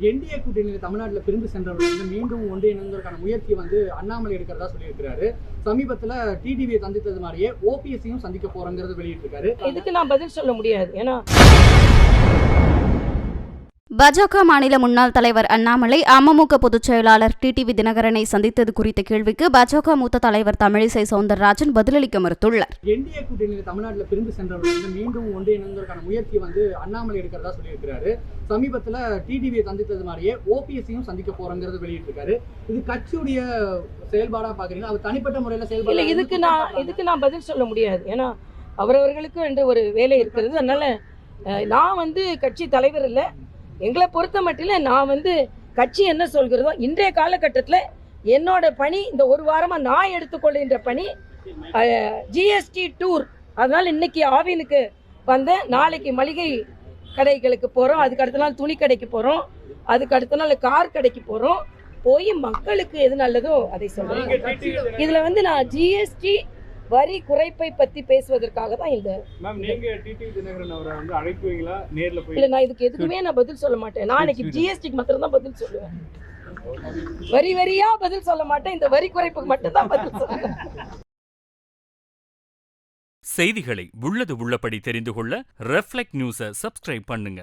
NDA கூட்டணியில் தமிழ்நாட்டில் பிரிந்து சென்றவர்கள் வந்து மீண்டும் ஒன்றிணைந்ததற்கான முயற்சியை வந்து அண்ணாமலை எடுக்கிறதா சொல்லியிருக்கிறாரு. சமீபத்தில் டிடிவியை சந்தித்தது மாதிரியே ஓபிஎஸ்ஸையும் சந்திக்க போறோங்கிறது வெளியிட்டிருக்காரு. இதுக்கு நான் பதில் சொல்ல முடியாது. ஏன்னா பாஜக மாநில முன்னாள் தலைவர் அண்ணாமலை அமமுக பொதுச் செயலாளர் டிடிவி தினகரனை சந்தித்தது குறித்த கேள்விக்கு பாஜக மூத்த தலைவர் தமிழிசை சவுந்தரராஜன் பதிலளிக்க மறுத்துள்ளார். என்டிஏ கூட்டணியில் தமிழ்நாட்டில் பிரிந்து சென்றவர்கள் வந்து மீண்டும் ஒன்றிணைந்ததற்கான முயற்சியை வந்து அண்ணாமலை எடுக்கிறதா சொல்லியிருக்கிறாரு. சமீபத்தில் டிடிவியை சந்தித்தது மாதிரியே ஓபிஎஸ்ஸையும் சந்திக்க போறோங்கிறது வெளியிட்டிருக்காரு. இது கட்சியுடைய செயல்பாடா பாக்குறீங்களா? அவர் தனிப்பட்ட முறையில் செயல்பாடு இதுக்கு நான் பதில் சொல்ல முடியாது. ஏன்னா அவரவர்களுக்கு என்று ஒரு வேலை இருக்கிறது. அதனால நான் வந்து கட்சி தலைவர் இல்லை. எங்களை பொறுத்த மட்டும் நான் வந்து கட்சி என்ன சொல்கிறதோ இன்றைய காலகட்டத்தில் என்னோட பணி இந்த ஒரு வாரமாக நான் எடுத்துக்கொள்கின்ற பணி ஜிஎஸ்டி டூர். அதனால் இன்னைக்கு ஆவினுக்கு வந்தேன். நாளைக்கு மளிகை கடைகளுக்கு போகிறோம், அதுக்கு அடுத்த நாள் துணி கடைக்கு போகிறோம், அதுக்கு அடுத்த நாள் கார் கடைக்கு போகிறோம். போய் மக்களுக்கு எது நல்லதோ அதை சொல்கிறேன். இதில் வந்து நான் ஜிஎஸ்டி வரி குறைப்பை பற்றி பேசுவதற்காக தான் இந்த இல்லை. நான் இதுக்கு எதுக்குமே நான் பதில் சொல்ல மாட்டேன். நான் இன்னைக்கு ஜிஎஸ்டிக்கு மாத்திரம் தான் பதில் சொல்லுவேன். வரியா பதில் சொல்ல மாட்டேன். இந்த வரி குறைப்புக்கு மட்டும் தான் பதில் சொல்லுவேன். செய்திகளை உள்ளது உள்ளபடி தெரிந்து கொள்ள ரெஃப்ளெக்ட் நியூஸை சப்ஸ்கிரைப் பண்ணுங்க.